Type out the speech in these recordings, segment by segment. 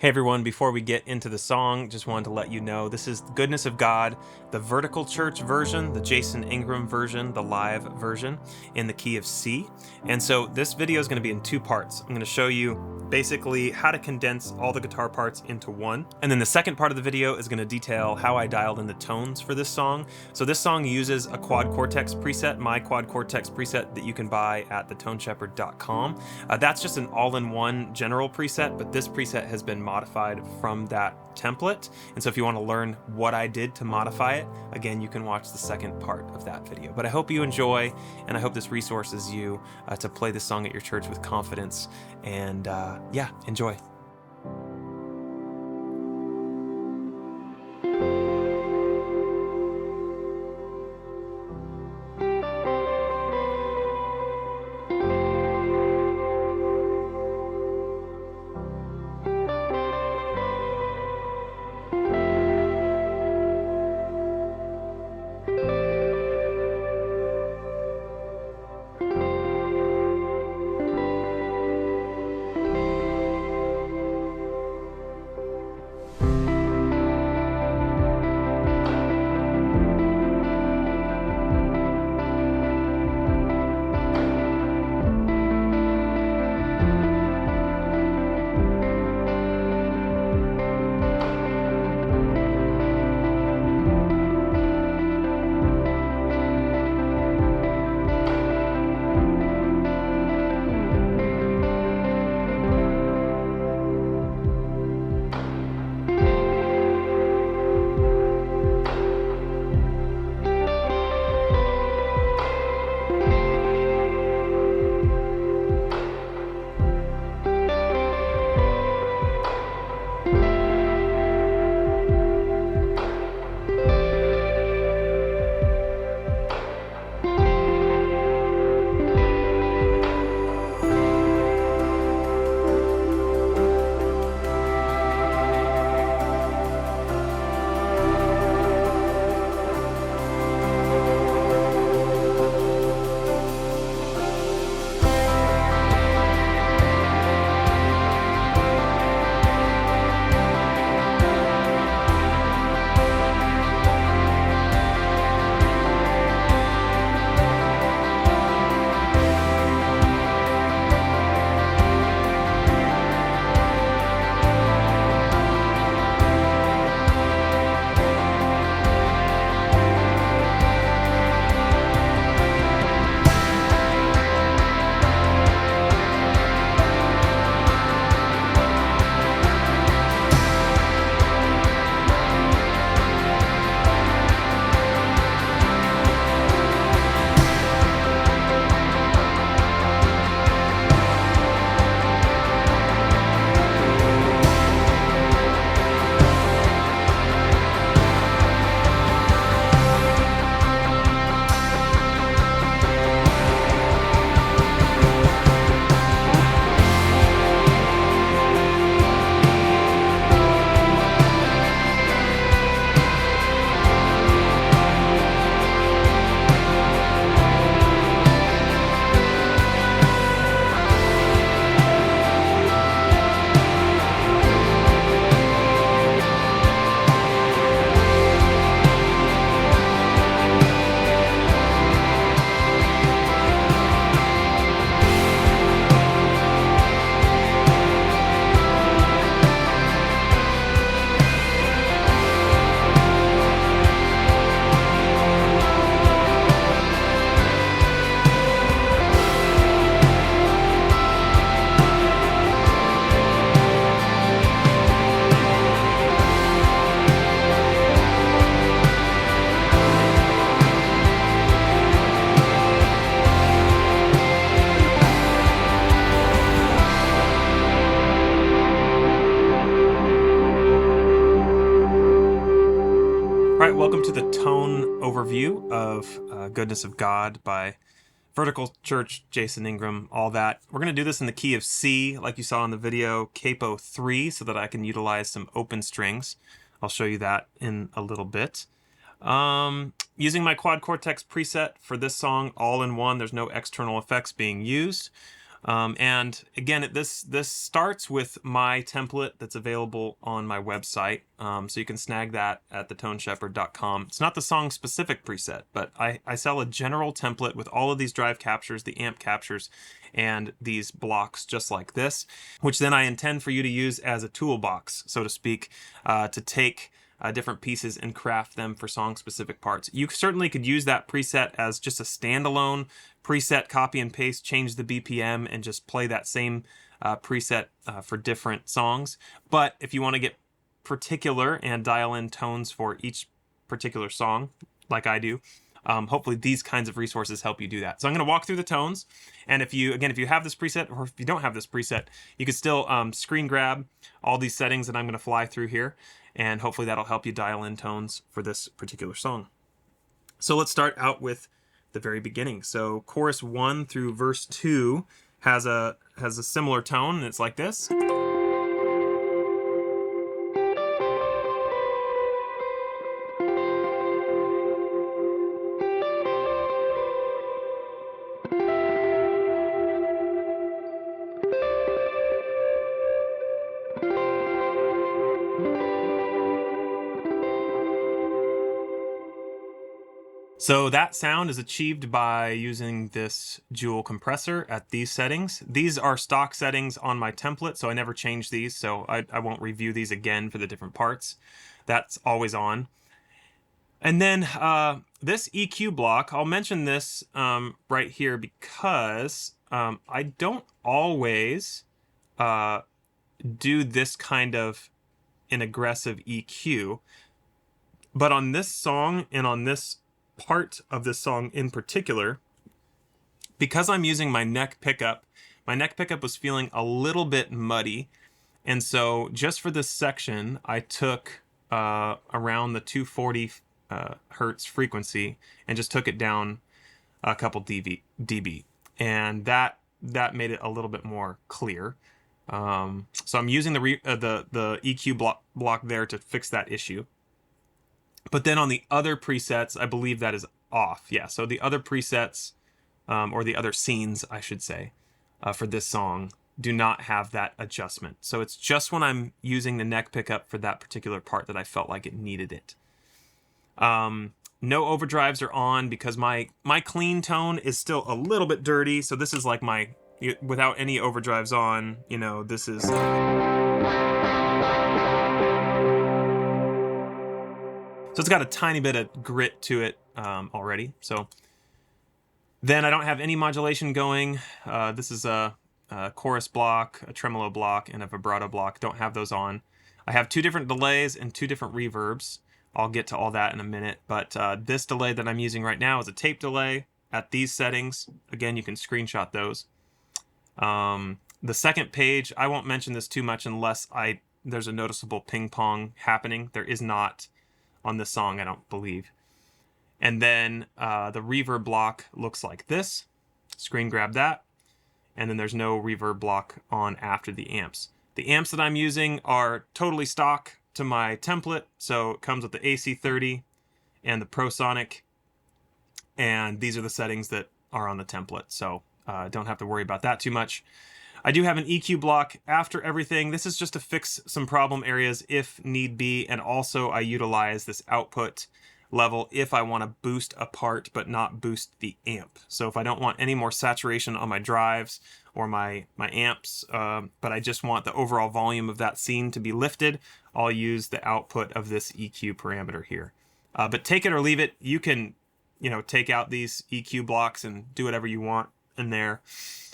Hey everyone, before we get into the song, just wanted to let you know this is The Goodness of God, the Vertical Church version, the Jason Ingram version, the live version in the key of C. And so this video is going to be in two parts. I'm going to show you basically how to condense all the guitar parts into one. And then the second part of the video is going to detail how I dialed in the tones for this song. So this song uses a Quad Cortex preset, my Quad Cortex preset that you can buy at thetoneshepherd.com. That's just an all-in-one general preset, but this preset has been modified from that template. And so if you want to learn what I did to modify it, again, you can watch the second part of that video. But I hope you enjoy, and I hope this resources you to play this song at your church with confidence. And yeah, enjoy. Welcome to the tone overview of Goodness of God by Vertical Church, Jason Ingram, all that. We're going to do this in the key of C, like you saw in the video, capo 3, so that I can utilize some open strings. I'll show you that in a little bit. Using my Quad Cortex preset for this song all in one, there's no external effects being used. And again, this starts with my template that's available on my website, so you can snag that at thetoneshepherd.com. It's not the song-specific preset, but I sell a general template with all of these drive captures, the amp captures, and these blocks just like this, which then I intend for you to use as a toolbox, so to speak, to take different pieces and craft them for song-specific parts. You certainly could use that preset as just a standalone preset, copy and paste, change the BPM, and just play that same preset for different songs. But if you want to get particular and dial in tones for each particular song, like I do, hopefully these kinds of resources help you do that. So I'm going to walk through the tones, and if you have this preset, or if you don't have this preset, you can still screen grab all these settings that I'm going to fly through here, and hopefully that'll help you dial in tones for this particular song. So let's start out with the very beginning. So chorus 1 through verse 2 has a similar tone, and it's like this. So that sound is achieved by using this Jewel compressor at these settings. These are stock settings on my template, so I never change these, so I won't review these again for the different parts. That's always on. And then this EQ block, I'll mention this right here because I don't always do this kind of an aggressive EQ, but on this song and on this part of this song in particular, because I'm using my neck pickup was feeling a little bit muddy, and so just for this section I took around the 240 hertz frequency and just took it down a couple dB, and that made it a little bit more clear. So I'm using the EQ block there to fix that issue. But then on the other presets, I believe that is off. Yeah, so the other presets, or the other scenes, I should say, for this song do not have that adjustment. So it's just when I'm using the neck pickup for that particular part that I felt like it needed it. No overdrives are on because my clean tone is still a little bit dirty. So this is like without any overdrives on, this is... So it's got a tiny bit of grit to it already. So then I don't have any modulation going. This is a chorus block, a tremolo block, and a vibrato block. Don't have those on. I have 2 different delays and 2 different reverbs. I'll get to all that in a minute. But this delay that I'm using right now is a tape delay at these settings. Again, you can screenshot those. The second page, I won't mention this too much unless there's a noticeable ping pong happening. There is not on this song, I don't believe. And then the reverb block looks like this. Screen grab that. And then there's no reverb block on after the amps. The amps that I'm using are totally stock to my template. So it comes with the AC30 and the ProSonic. And these are the settings that are on the template. So don't have to worry about that too much. I do have an EQ block after everything. This is just to fix some problem areas if need be, and also I utilize this output level if I want to boost a part but not boost the amp. So if I don't want any more saturation on my drives or my amps, but I just want the overall volume of that scene to be lifted, I'll use the output of this EQ parameter here. But take it or leave it. You can, take out these EQ blocks and do whatever you want in there.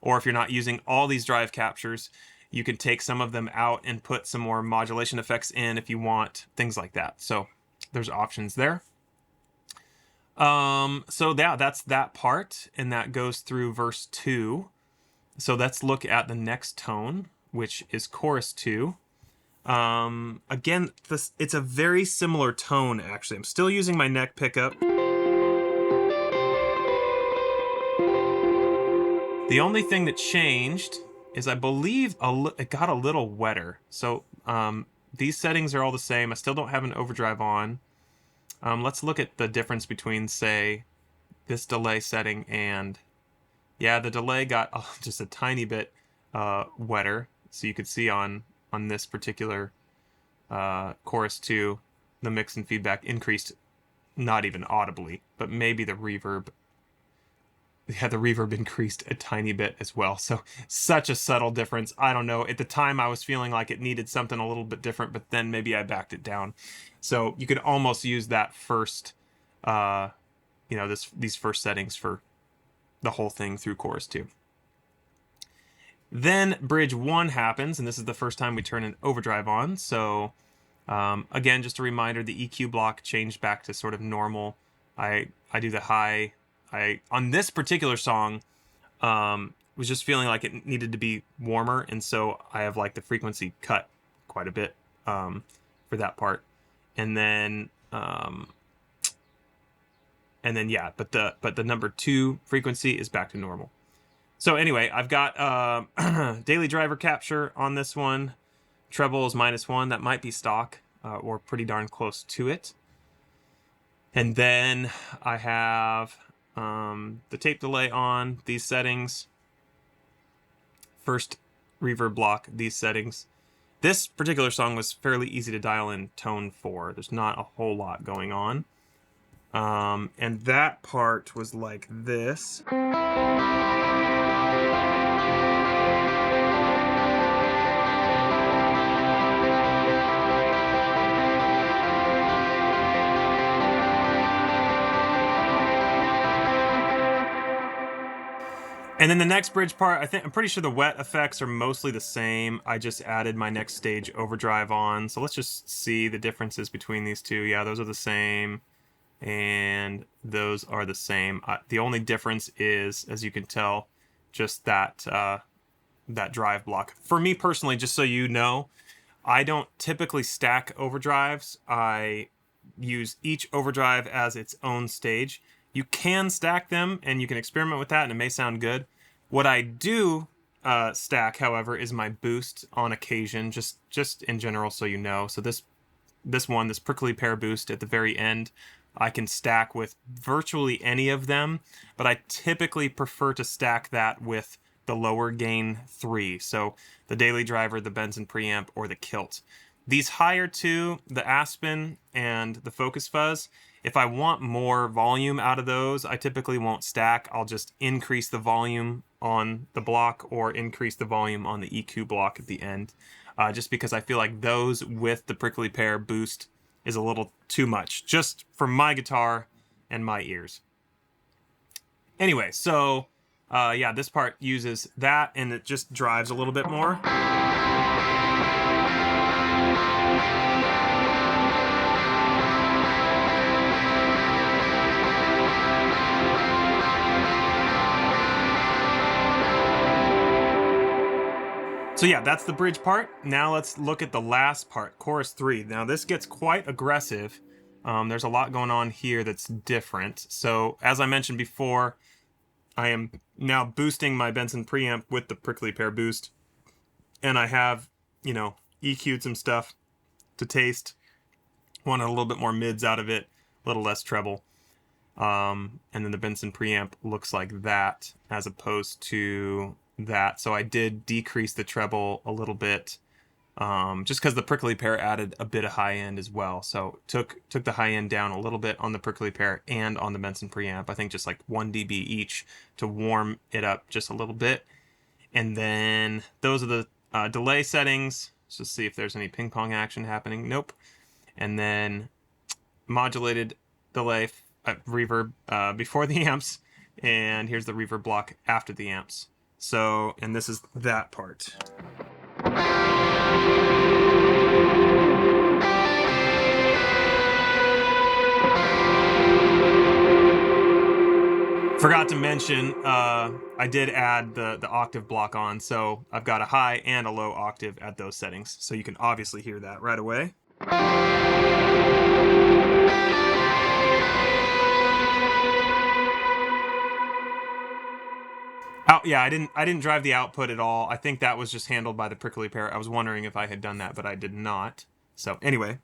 Or if you're not using all these drive captures, you can take some of them out and put some more modulation effects in if you want, things like that. So there's options there. So yeah, that's that part, and that goes through verse 2. So let's look at the next tone, which is chorus 2. Again, it's a very similar tone, actually. I'm still using my neck pickup. The only thing that changed is I believe it got a little wetter. So these settings are all the same. I still don't have an overdrive on. Let's look at the difference between, say, this delay setting and Yeah, the delay got just a tiny bit wetter, so you could see on this particular chorus 2, the mix and feedback increased not even audibly, but maybe the reverb. Yeah, the reverb increased a tiny bit as well. So such a subtle difference. I don't know. At the time, I was feeling like it needed something a little bit different, but then maybe I backed it down. So you could almost use that first, you know, these first settings for the whole thing through chorus 2. Then bridge 1 happens, and this is the first time we turn an overdrive on. So again, just a reminder, the EQ block changed back to sort of normal. I do the high. On this particular song, was just feeling like it needed to be warmer, and so I have like the frequency cut quite a bit for that part, and then yeah, but the number 2 frequency is back to normal. So anyway, I've got daily driver capture on this one. Treble is -1. That might be stock or pretty darn close to it. And then I have the tape delay on, these settings. First reverb block, these settings. This particular song was fairly easy to dial in tone 4. There's not a whole lot going on. And that part was like this. And then the next bridge part, I'm pretty sure the wet effects are mostly the same. I just added my next stage overdrive on. So let's just see the differences between these two. Yeah, those are the same. And those are the same. The only difference is, as you can tell, just that that drive block. For me personally, just so you know, I don't typically stack overdrives. I use each overdrive as its own stage. You can stack them, and you can experiment with that, and it may sound good. What I do stack, however, is my boost on occasion, just in general, so you know. So this prickly pear boost at the very end, I can stack with virtually any of them, but I typically prefer to stack that with the lower gain 3. So the daily driver, the Benson preamp, or the kilt. These higher two, the Aspen and the Focus Fuzz, if I want more volume out of those, I typically won't stack. I'll just increase the volume on the block or increase the volume on the EQ block at the end, just because I feel like those with the prickly pear boost is a little too much, just for my guitar and my ears. Anyway, so yeah, this part uses that, and it just drives a little bit more. So yeah, that's the bridge part. Now let's look at the last part, chorus 3. Now this gets quite aggressive. There's a lot going on here that's different. So as I mentioned before, I am now boosting my Benson preamp with the prickly pear boost. And I have, you know, EQ'd some stuff to taste. Wanted a little bit more mids out of it, a little less treble. And then the Benson preamp looks like that as opposed to that. So I did decrease the treble a little bit, just because the prickly pear added a bit of high end as well. So took the high end down a little bit on the prickly pear and on the Benson preamp. I think just like 1 dB each to warm it up just a little bit. And then those are the delay settings. Let's just see if there's any ping pong action happening. Nope. And then modulated delay reverb before the amps, and here's the reverb block after the amps. So, and this is that part. Forgot to mention, I did add the octave block on, so I've got a high and a low octave at those settings, so you can obviously hear that right away. Oh, yeah, I didn't drive the output at all. I think that was just handled by the prickly pear. I was wondering if I had done that, but I did not. So anyway.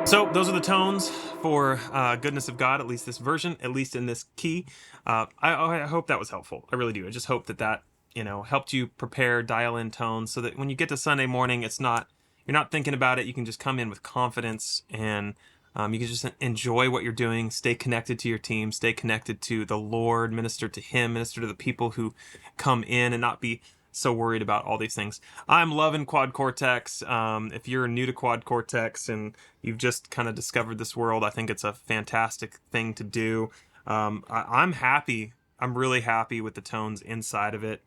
So those are the tones for Goodness of God, at least this version, at least in this key. I hope that was helpful. I really do. I just hope that that, you know, helped you prepare, dial in tones so that when you get to Sunday morning, it's not, you're not thinking about it. You can just come in with confidence, and you can just enjoy what you're doing, stay connected to your team, stay connected to the Lord, minister to Him, minister to the people who come in, and not be so worried about all these things. I'm loving Quad Cortex. If you're new to Quad Cortex and you've just kind of discovered this world, I think it's a fantastic thing to do. I'm happy. I'm really happy with the tones inside of it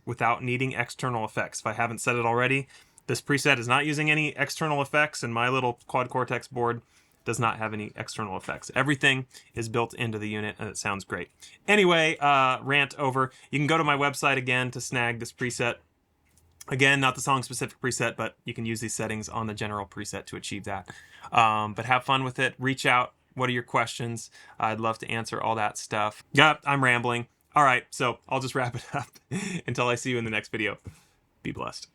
without needing external effects. If I haven't said it already, this preset is not using any external effects, and my little Quad Cortex board does not have any external effects. Everything is built into the unit, and it sounds great. Anyway, rant over. You can go to my website again to snag this preset. Again, not the song-specific preset, but you can use these settings on the general preset to achieve that. But have fun with it. Reach out. What are your questions? I'd love to answer all that stuff. Yeah, I'm rambling. All right, so I'll just wrap it up until I see you in the next video. Be blessed.